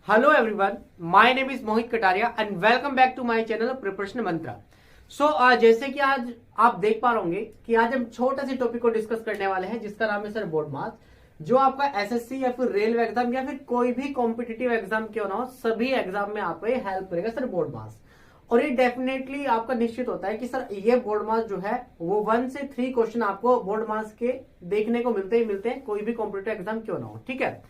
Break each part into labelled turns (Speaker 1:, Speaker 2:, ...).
Speaker 1: Hello everyone, my name is Mohit Kataria and welcome back to my channel preparation mantra. जैसे कि आज आप देख पा रहे होंगे कि आज हम छोटा सी टॉपिक को डिस्कस करने वाले हैं जिसका नाम है सर बोर्ड मास। जो आपका एसएससी या फिर रेलवे एग्जाम या फिर कोई भी कॉम्पिटिटिव एग्जाम क्यों ना हो, सभी एग्जाम में आपको ये हेल्प करेगा सर बोर्ड मास। और ये डेफिनेटली आपका निश्चित होता है कि सर ये बोर्ड मास जो है वो 1 से 3 क्वेश्चन आपको बोर्ड मास के देखने को मिलते हैं कोई भी कॉम्पिटिटिव एग्जाम क्यों ना हो। ठीक है,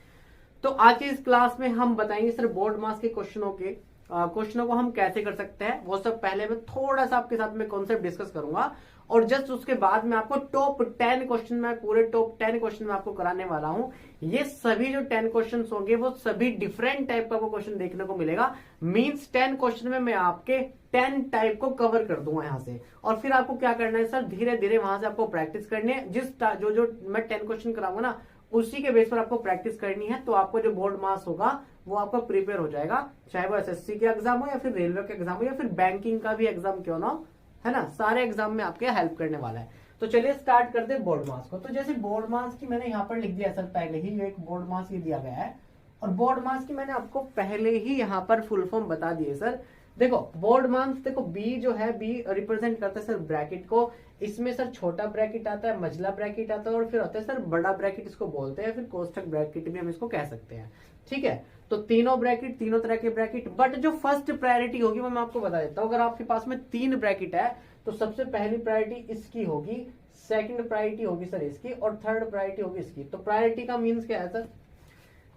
Speaker 1: तो आज की इस क्लास में हम बताएंगे सर बोर्ड मास के क्वेश्चनों को हम कैसे कर सकते हैं। वो सब पहले मैं थोड़ा सा आपके साथ में कॉन्सेप्ट डिस्कस करूंगा और जस्ट उसके बाद में आपको टॉप 10 क्वेश्चन में पूरे टॉप 10 क्वेश्चन में आपको कराने वाला हूं। ये सभी जो 10 क्वेश्चन होंगे वो सभी डिफरेंट टाइप का क्वेश्चन देखने को मिलेगा। मींस 10 क्वेश्चन में मैं आपके 10 टाइप को कवर कर दूंगा यहां से, और फिर आपको क्या करना है सर, धीरे धीरे वहां से आपको प्रैक्टिस करनी है। जो मैं 10 क्वेश्चन कराऊंगा ना उसी के बेस पर आपको प्रैक्टिस करनी है, तो आपको जो बोर्ड मास होगा वो आपका प्रिपेयर हो जाएगा। चाहे वो एसएससी के एग्जाम हो या फिर रेलवे के एग्जाम हो या फिर बैंकिंग का भी एग्जाम क्यों ना हो, है ना, सारे एग्जाम में आपके हेल्प करने वाला है। तो चलिए स्टार्ट करते हैं बोर्ड मास को। तो जैसे बोर्ड मास की मैंने यहाँ पर लिख दिया सर, पहले ही एक बोर्ड मास ये दिया गया है और बोर्ड मास की मैंने आपको पहले ही यहाँ पर फुल फॉर्म बता दिए सर। देखो बोर्ड मास, देखो बी जो है, बी रिप्रेजेंट करता है सर ब्रैकेट को। इसमें सर छोटा ब्रैकेट आता है, मझला ब्रैकेट आता है और फिर होता है सर बड़ा ब्रैकेट, इसको बोलते हैं, फिर कोष्ठक ब्रैकेट भी हम इसको कह सकते हैं। ठीक है, तो तीनों ब्रैकेट, तीनों तरह के ब्रैकेट, बट जो फर्स्ट प्रायोरिटी होगी वो मैं आपको बता देता हूँ। अगर आपके पास में 3 ब्रैकेट है तो सबसे पहली प्रायोरिटी इसकी होगी, सेकंड प्रायोरिटी होगी सर इसकी और थर्ड प्रायोरिटी होगी इसकी। तो प्रायोरिटी का मीन्स क्या है सर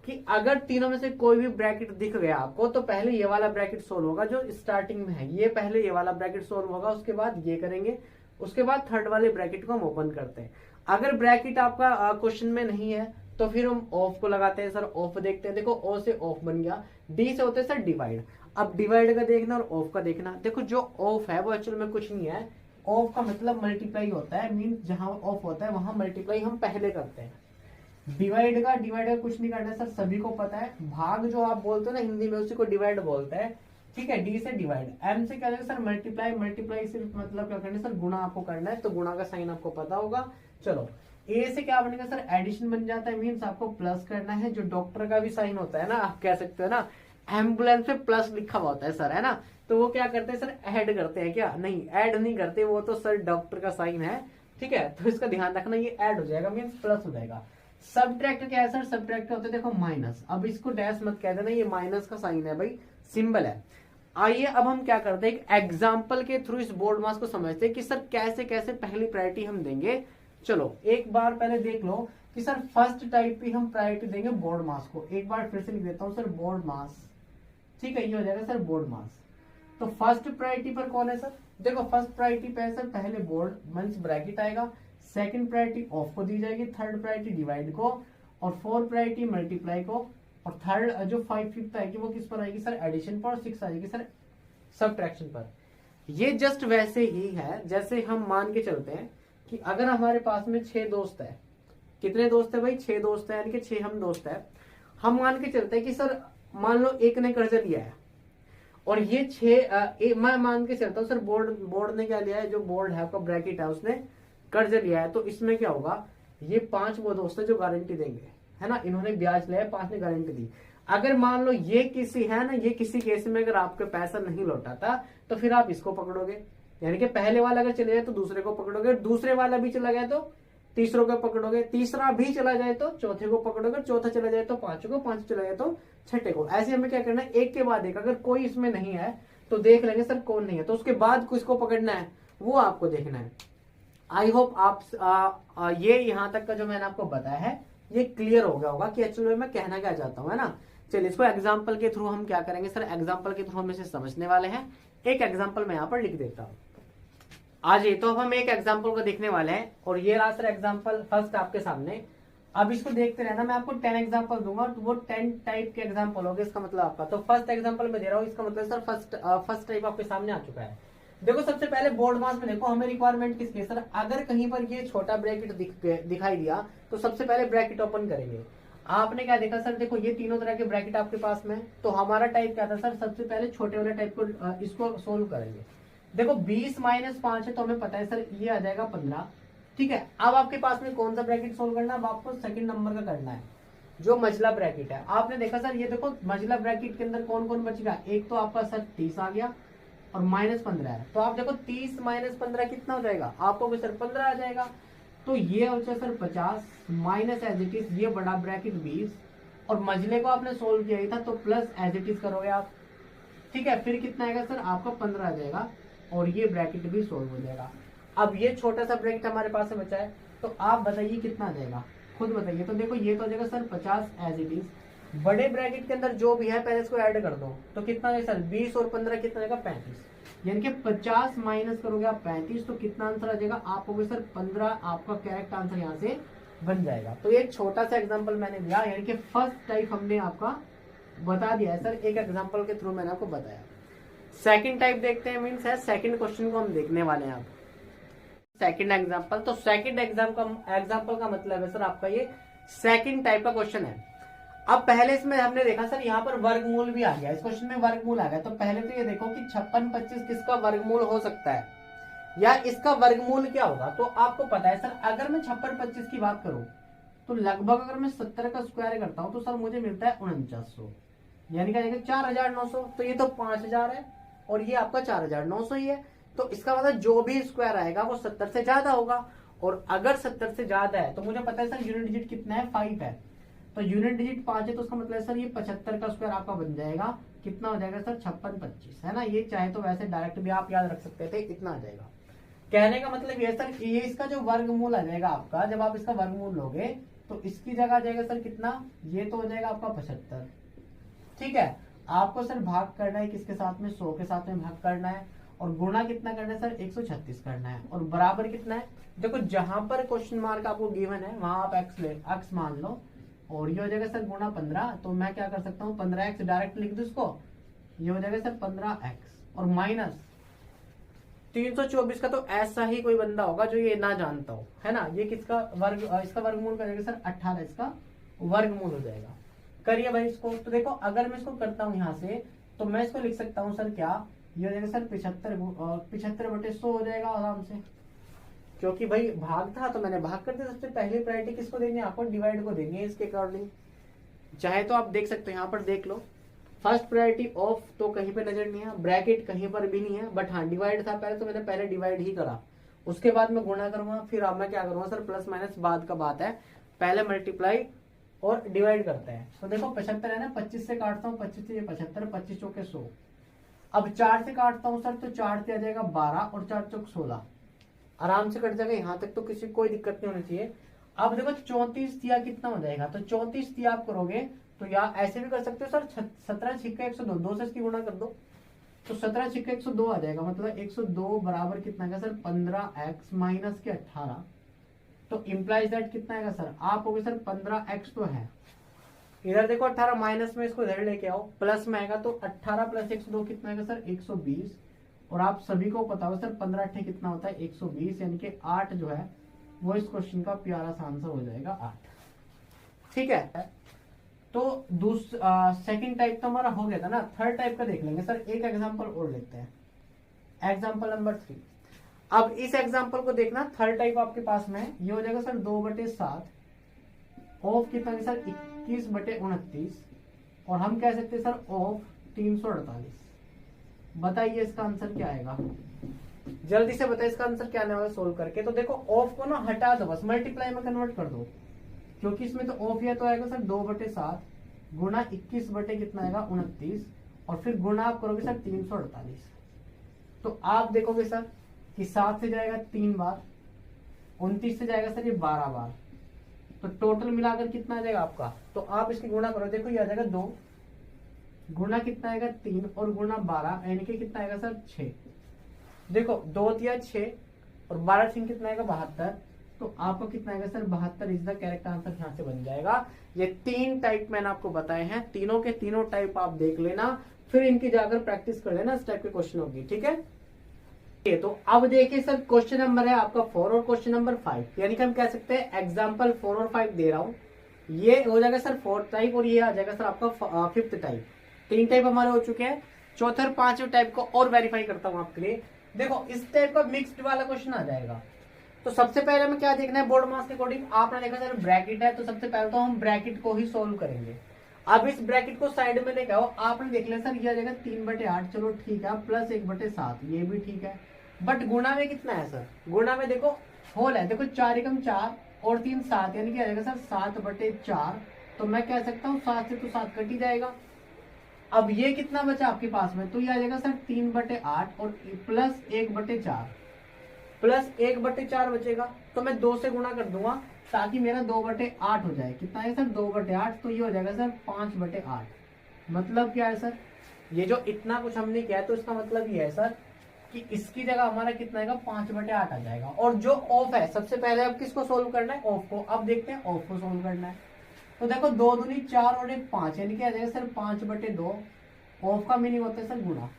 Speaker 1: कि अगर तीनों में से कोई भी ब्रैकेट दिख गया आपको तो पहले ये वाला ब्रैकेट सोल्व होगा जो स्टार्टिंग में है, ये पहले ये वाला ब्रैकेट सोल्व होगा, उसके बाद ये करेंगे, उसके बाद थर्ड वाले ब्रैकेट को हम ओपन करते हैं। अगर ब्रैकेट आपका क्वेश्चन में नहीं है तो फिर हम ऑफ को लगाते हैं सर, ऑफ देखते हैं। देखो ओ से ऑफ बन गया, डी से होते हैं सर डिवाइड। अब डिवाइड का देखना और ऑफ का देखना। देखो जो ऑफ है वो एक्चुअल में कुछ नहीं है, ऑफ का मतलब मल्टीप्लाई होता है, मीन्स जहां ऑफ होता है वहां मल्टीप्लाई हम पहले करते हैं। डिवाइड का कुछ नहीं करना है सर, सभी को पता है। भाग जो आप बोलते हो ना हिंदी में उसी को डिवाइड बोलते हैं। ठीक है, डी से डिवाइड, एम से क्या है सर मल्टीप्लाई, मल्टीप्लाई से मतलब क्या करना है सर गुणा आपको करना है, तो गुणा का साइन आपको पता होगा। चलो ए से क्या बनेगा सर एडिशन बन जाता है, मीन्स आपको प्लस करना है, जो डॉक्टर का भी साइन होता है ना, आप कह सकते हो ना एम्बुलेंस में प्लस लिखा हुआ होता है सर, है ना, तो वो क्या करते हैं सर ऐड करते हैं क्या, नहीं ऐड नहीं करते, वो तो सर डॉक्टर का साइन है। ठीक है, तो इसका ध्यान रखना, ये ऐड हो जाएगा मीन्स प्लस हो जाएगा। सब्ट्रैक्ट क्या है सर, सब्ट्रैक्ट होता है देखो माइनस, अब इसको डैश मत कह देना, ये माइनस का साइन है भाई, सिंबल है। आइए अब हम क्या करते हैं, एक एग्जांपल के थ्रू इस बोर्ड मास को समझते हैं कि सर कैसे कैसे पहली प्रायोरिटी हम देंगे। चलो एक बार पहले देख लो कि सर फर्स्ट टाइप पे हम प्रायोरिटी देंगे बोर्ड मास को। एक बार फिर से लिख देता हूं सर बोर्ड मास। ठीक है, ये हो जाएगा सर बोर्ड मास। तो फर्स्ट प्रायोरिटी पर कौन है सर, देखो फर्स्ट प्रायोरिटी पे है सर पहले बोर्ड मींस ब्रैकेट आएगा, सेकंड प्रायोरिटी ऑफ को दी जाएगी, थर्ड प्रायोरिटी डिवाइड को, और फोर्थ प्रायोरिटी मल्टीप्लाई को, और थर्ड जो 5/5 आएगी वो किस पर आएगी सर एडिशन पर, और 6 आएगी सर सब्ट्रैक्शन पर। ये जस्ट वैसे ही है जैसे हम मान के चलते हैं कि अगर हमारे पास में 6 दोस्त है, कितने दोस्त है भाई, 6 दोस्त है, यानी कि 6 हम दोस्त है। हम मान के चलते हैं कि सर मान लो एक ने कर्ज लिया है और ये 6 मैं मान के चलता हूँ सर बोर्ड ने क्या लिया है, जो बोर्ड है आपका ब्रैकेट है उसने कर्ज लिया है, तो इसमें क्या होगा, ये 5 वो दोस्त है जो गारंटी देंगे, है ना, इन्होंने ब्याज लिया है, 5 ने गारंटी दी। अगर मान लो ये किसी है ना, ये किसी केस में अगर आपके पैसा नहीं लौटाता तो फिर आप इसको पकड़ोगे, यानी कि पहले वाला अगर चले जाए तो दूसरे को पकड़ोगे, दूसरे वाला भी चला गया तो तीसरों को पकड़ोगे, तीसरा भी चला जाए तो चौथे को पकड़ोगे, चौथा चला जाए तो पांचों को, पांच चला जाए तो छठे को। ऐसे हमें क्या करना है, एक के बाद एक, अगर कोई इसमें नहीं है तो देख लेंगे सर कौन नहीं है, तो उसके बाद किसको पकड़ना है वो आपको देखना है। आई होप आप ये यहाँ तक का जो मैंने आपको बताया है ये क्लियर हो गया होगा कि एक्चुअली में मैं कहना क्या चाहता हूँ, है ना। चलिए इसको एग्जाम्पल के थ्रू हम क्या करेंगे सर, एग्जाम्पल के थ्रू हम इसे समझने वाले हैं। एक एग्जाम्पल मैं यहाँ पर लिख देता हूँ। आज ये तो हम एक एग्जाम्पल को देखने वाले हैं और ये रहा सर एग्जाम्पल फर्स्ट आपके सामने। अब इसको देखते रहना, मैं आपको 10 एग्जाम्पल दूंगा तो वो 10 टाइप के एग्जाम्पल होंगे, इसका मतलब आपका। तो फर्स्ट एग्जाम्पल मैं दे रहा हूँ, इसका मतलब सर फर्स्ट टाइप आपके सामने आ चुका है। देखो सबसे पहले बोर्ड मास में देखो हमें रिक्वायरमेंट किसकी है सर, अगर कहीं पर ये छोटा ब्रैकेट दिखाई दिया तो सबसे पहले ब्रैकेट ओपन करेंगे। आपने क्या देखा सर, देखो ये तीनों तरह के ब्रैकेट आपके पास में, तो हमारा टाइप क्या था सर, सबसे पहले छोटे वाले टाइप को इसको सोल्व करेंगे। देखो 20 - 5 है तो हमें पता है सर ये आ जाएगा 15। ठीक है, अब आपके पास में कौन सा ब्रैकेट सोल्व करना है, अब आपको सेकंड नंबर का करना है। जो मझला ब्रैकेट है। आपने देखा सर, ये देखो मझला ब्रैकेट के अंदर कौन कौन बच गया, एक तो आपका सर 30 आ गया और -15 है। तो आप देखो 30 - 15 कितना हो जाएगा, आपको भी सर 15 आ जाएगा। तो ये हो जाए sir 50 minus as it is ये बड़ा ब्रैकेट 20, और मझले को आपने सोल्व किया ही था तो प्लस एज इट इज करोगे आप। ठीक है, फिर कितना आएगा सर आपका 15 आ जाएगा, और ये ब्रैकेट भी सोल्व हो जाएगा। अब ये छोटा सा ब्रैकेट हमारे पास में बचा है, तो आप बताइए कितना आ जाएगा, खुद बताइए। तो देखो ये तो हो जाएगा सर 50 एज इट इज। बड़े ब्रैकेट के अंदर जो भी है पहले इसको ऐड कर दो, तो कितना है सर 20 और 15 कितना आएगा 35, यानी कि 50 माइनस करोगे आप 35, तो कितना आंसर आ जाएगा आपको सर 15, आपका करेक्ट आंसर यहाँ से बन जाएगा। तो एक छोटा सा एग्जाम्पल मैंने दिया, यानी कि फर्स्ट टाइप हमने आपका बता दिया है सर, एक एग्जाम्पल के थ्रू मैंने आपको बताया। सेकंड टाइप देखते हैं, मीन्स है सेकंड क्वेश्चन को हम देखने वाले हैं आप। सेकंड एग्जाम्पल, तो सेकंड एग्जाम्पल का मतलब है सर आपका ये सेकंड टाइप का क्वेश्चन है। अब पहले इसमें हमने देखा सर यहाँ पर वर्गमूल भी आ गया, इस क्वेश्चन में वर्गमूल आ गया। तो पहले तो ये देखो कि 56 25 किसका वर्गमूल हो सकता है, या इसका वर्गमूल क्या होगा। तो आपको पता है सर, अगर मैं 56 25 की बात करूं तो लगभग अगर मैं 70 का स्क्वायर करता हूं तो सर मुझे मिलता है 4900, यानी कि 4900। तो ये तो 5000 है और ये आपका 4900 ही है। तो इसका मतलब जो भी स्क्वायर आएगा वो 70 से ज्यादा होगा, और अगर 70 से ज्यादा है तो मुझे पता है सर यूनिट डिजिट कितना है 5 है, तो यूनिट डिजिट 5 है, तो उसका मतलब है सर ये 75 का स्क्वायर आपका बन जाएगा, कितना हो जाएगा सर 56 25, है ना। ये चाहे तो वैसे डायरेक्ट भी आप याद रख सकते थे, इतना आ जाएगा। कहने का मतलब ये सर ये इसका जो वर्गमूल आ जाएगा आपका, जब आप इसका वर्गमूल लोगे तो इसकी जगह आ जाएगा सर कितना, ये तो हो जाएगा आपका 75। ठीक है, आपको सर भाग करना है किसके साथ में, 100 के साथ में भाग करना है, और गुणा कितना करना है सर 136 करना है, और बराबर कितना है। देखो जहां पर क्वेश्चन मार्क आपको गिवन है वहां आप एक्स मान लो, और ये हो जाएगा सर गुणा 15। तो मैं क्या कर सकता हूँ 15x डायरेक्ट लिख दू इसको, ये हो जाएगा सर 15x, और माइनस 324 का। तो ऐसा ही कोई बंदा होगा जो ये ना जानता हो, है ना। ये किसका वर्ग, इसका वर्गमूल करेगा सर 18, इसका वर्गमूल हो जाएगा। करिए भाई इसको। तो देखो अगर मैं इसको करता हूं यहां से, तो मैं इसको लिख सकता हूं सर क्या, ये हो जाएगा सर 75/100 हो जाएगा आराम से, क्योंकि भाई भाग था तो मैंने भाग कर दिया। सबसे पहली प्रायोरिटी किसको देनी है, आपको डिवाइड को देनी है इसके अकॉर्डिंग। चाहे तो आप देख सकते हो, यहाँ पर देख लो, फर्स्ट प्रायोरिटी ऑफ तो कहीं पे नजर नहीं है, ब्रैकेट कहीं पर भी नहीं है, बट हाँ डिवाइड था पहले, तो मैंने पहले डिवाइड ही करा, उसके बाद मैं गुणा करूंगा, फिर अब मैं क्या करूंगा सर प्लस माइनस बाद का बात है, पहले मल्टीप्लाई और डिवाइड करते हैं। तो देखो 75 है ना, 25 से काटता हूँ, 25 से 75, 25 चौके 100। अब 4 से काटता हूँ सर, तो 4 से आ जाएगा 12 और 4 चौक 16, आराम से कट जाएगा। यहाँ तक तो किसी कोई दिक्कत नहीं होनी चाहिए। अब देखो 34 दिया कितना हो जाएगा, तो 34 दिया आप करोगे तो या ऐसे भी कर सकते हो सर 17 छिक्का 102, 2 से इसकी गुणा कर दो, तो 17 छिक्का 102 आ जाएगा। मतलब 102 बराबर कितना है सर 15x माइनस के 18। तो इम्प्लाइज दैट कितना आएगा सर, आप होगे सर 15x तो है, इधर देखो 18 माइनस में इसको इधर लेके आओ, प्लस में आएगा, तो 18 प्लस 102 कितना आएगा सर 120। और आप सभी को पता हो सर 15 8 कितना होता है 120, यानी कि 8 जो है वो इस क्वेश्चन का प्यारा सा आंसर हो जाएगा 8। ठीक है, तो सेकंड टाइप तो हमारा हो गया था ना। थर्ड टाइप का देख लेंगे सर, एक एग्जांपल और लेते हैं, एग्जांपल नंबर 3। अब इस एग्जांपल को देखना, थर्ड टाइप आपके पास में ये हो जाएगा सर 2/7 ऑफ कितना है सर 21/29, और हम कह सकते हैं सर ऑफ 348। बताइए इसका आंसर क्या आएगा, जल्दी से बताइए इसका आंसर क्या आने वाला सोल्व करके। तो देखो ऑफ को ना हटा दो, बस मल्टीप्लाई में कन्वर्ट कर दो, क्योंकि इसमें तो ऑफ है, तो आएगा सर 2/7 गुणा 21 बटे कितना आएगा 29, और फिर गुणा आप करोगे सर 348। तो आप देखोगे सर कि 7 से जाएगा 3 बार, 29 से जाएगा सर ये 12 बार, तो टोटल मिलाकर कितना आ जाएगा आपका। तो आप इसकी गुणा करो, देखो ये आ जाएगा 2 गुणा कितना आएगा 3 और गुणा 12, यानी कि कितना आएगा सर 6। देखो 2 दिया 6 और 12 3 कितना आएगा 72, तो आपको कितना आएगा sir 72 is the correct answer यहाँ से बन जाएगा। ये 3 टाइप मैंने आपको बताए हैं, तीनों के तीनों टाइप आप देख लेना, फिर इनकी जाकर प्रैक्टिस कर लेना, इस टाइप के क्वेश्चन होगी। ठीक है, तो अब देखिए सर क्वेश्चन नंबर है आपका 4 और क्वेश्चन नंबर 5, यानी कि हम कह सकते हैं एग्जाम्पल 4 और 5 दे रहा हूं, ये हो जाएगा सर 4th टाइप और ये आ जाएगा सर आपका 5th टाइप। 3 टाइप हमारे हो चुके हैं, चौथे और 5वें टाइप को और वेरीफाई करता हूं आपके लिए। देखो इस टाइप का मिक्स्ड वाला क्वेश्चन आ जाएगा, तो सबसे पहले हमें क्या देखना है बोर्ड मास के अकॉर्डिंग, आपने देखा सर ब्रैकेट है, तो सबसे पहले तो हम ब्रैकेट को ही सोल्व करेंगे। अब इस ब्रैकेट को साइड में लेके आओ, आपने देख लिया सर ये आ जाएगा 3/8, चलो ठीक है, प्लस 1/7 ये भी ठीक है, बट गुणा में कितना है सर, गुणा में देखो होल है, देखो 4 एकम 4 और 3 7, यानी कि आ जाएगा सर 7/4। तो मैं कह सकता हूँ 7 से तो 7 कट ही जाएगा। अब ये कितना बचा आपके पास में, तो ये आ जाएगा सर 3/8 और प्लस 1/4, प्लस 1/4 बचेगा, तो मैं 2 से गुणा कर दूंगा ताकि मेरा 2/8 हो जाए। कितना है सर 2/8, तो ये हो जाएगा सर 5/8। मतलब क्या है सर, ये जो इतना कुछ हमने किया है तो इसका मतलब ये है सर कि इसकी जगह हमारा कितना आएगा 5/8 आ जाएगा। और जो ऑफ है सबसे पहले अब किसको सोल्व करना है, ऑफ को। अब देखते हैं ऑफ को सोल्व करना है, तो देखो 2 दूनी 4 और 1 5, यानी क्या आ जाएगा सर 5/2। ऑफ का मीनिंग होता है सर गुणा,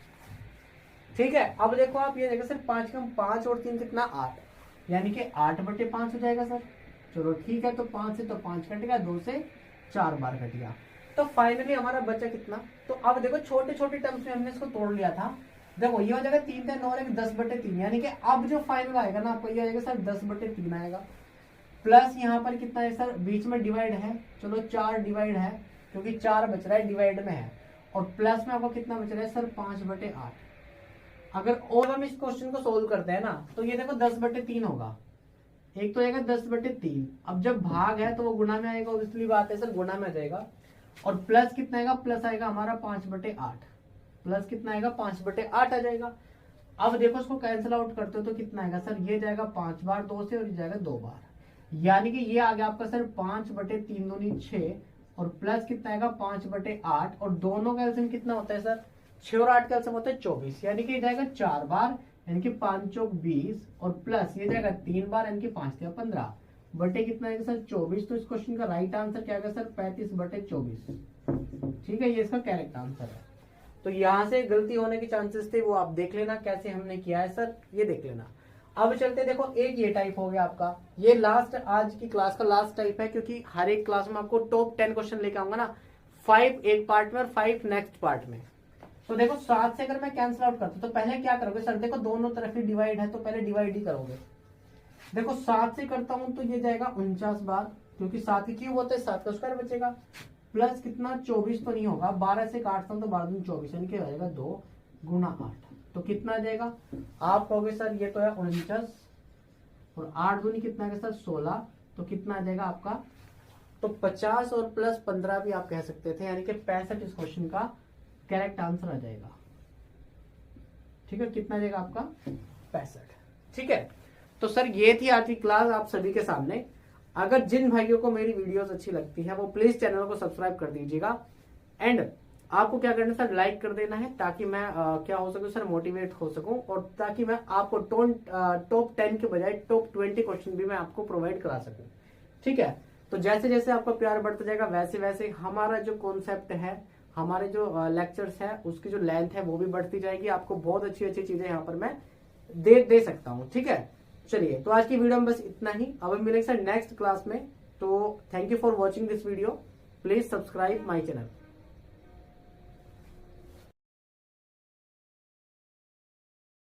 Speaker 1: ठीक है। अब देखो आप ये देखो सर 5 कम 5 और 3 कितना 8, यानी कि 8/5 हो जाएगा सर। चलो ठीक है, तो 5 से तो 5 कट गया, 2 से 4 बार कट गया, तो फाइनली हमारा बचा कितना। तो अब देखो छोटे छोटे टर्म्स में हमने इसको तोड़ लिया था, देखो ये हो जाएगा 3 3 और 1 10/3, यानी कि अब जो फाइनल आएगा ना आपको ये आएगा सर 10/3 आएगा। प्लस यहाँ पर कितना है सर, बीच में डिवाइड है, चलो 4 डिवाइड है क्योंकि 4 बच रहा है डिवाइड में है, और प्लस में आपको कितना बच रहा है सर 5/8। अगर और हम इस क्वेश्चन को सोल्व करते हैं ना, तो ये देखो 10/3 होगा, एक तो आएगा 10/3। अब जब भाग है तो वो गुणा में आएगा, ऑब्वियसली बात है सर गुणा में आ जाएगा। और प्लस कितना आएगा, प्लस आएगा हमारा 5/8, प्लस कितना आएगा 5/8 आ जाएगा। अब देखो इसको कैंसिल आउट करते हो तो कितना आएगा सर, ये जाएगा 5 बार 2 से और ये जाएगा 2 बार, यानी कि ये आ गया आपका सर 5/3 दूनी 6 और प्लस कितना आएगा 5/8, और दोनों का एलसीएम कितना होता है सर 6 और 8 का एलसीएम होता है 24, यानी कि जाएगा 4 बार, यानी कि 5 चौक 20, और प्लस ये जाएगा 3 बार, यानी कि 5 या 15 बटे कितना आएगा सर 24। तो इस क्वेश्चन का राइट आंसर क्या आएगा सर 35/24, ठीक है, ये इसका करेक्ट आंसर है। तो यहाँ से गलती होने के चांसेस थे, वो आप देख लेना कैसे हमने किया है सर, ये देख लेना। अब चलते देखो, एक ये टाइप हो गया आपका, ये लास्ट आज की क्लास का लास्ट टाइप है, क्योंकि हर एक क्लास में आपको टॉप 10 क्वेश्चन लेके आऊंगा ना, 5 एक पार्ट में और 5 नेक्स्ट पार्ट में। तो देखो 7 से अगर मैं कैंसिल आउट करता हूं तो पहले क्या करोगे सर, देखो दोनों तरफ ही डिवाइड है तो पहले डिवाइड ही करोगे। देखो 7 से करता हूं तो ये जाएगा 49 बार, क्योंकि 7 ही क्यूब होता है, 7 का स्क्वायर बचेगा, प्लस कितना 24 तो नहीं होगा, 12 से काटता हूं तो 12 दूनी 24, यानी कि जाएगा 2 गुणा 8, तो कितना आ जाएगा, आप कहोगे सर ये तो है 49 और 8 दूनी कितना आएगा सर 16, तो कितना आ जाएगा आपका, तो 50 और प्लस 15 भी आप कह सकते थे, यानी कि 65 इस क्वेश्चन का करेक्ट आंसर आ जाएगा। ठीक है, कितना आ जाएगा आपका 65। ठीक है, तो सर ये थी आज की क्लास आप सभी के सामने। अगर जिन भाइयों को मेरी वीडियोस अच्छी लगती है वो प्लीज चैनल को सब्सक्राइब कर दीजिएगा, एंड आपको क्या करना है सर, लाइक कर देना है, ताकि मैं क्या हो सकूं सर, मोटिवेट हो सकूं, और ताकि मैं आपको टॉप 10 के बजाय टॉप 20 क्वेश्चन भी मैं आपको प्रोवाइड करा सकूं। ठीक है, तो जैसे जैसे आपका प्यार बढ़ता जाएगा वैसे वैसे हमारा जो कॉन्सेप्ट है, हमारे जो लेक्चर्स है, उसकी जो लेंथ है वो भी बढ़ती जाएगी, आपको बहुत अच्छी अच्छी चीजें यहाँ पर मैं दे सकता हूँ। ठीक है, चलिए तो आज की वीडियो में बस इतना ही, अब हम मिलेंगे सर नेक्स्ट क्लास में। तो thank you for watching this video, please subscribe my channel.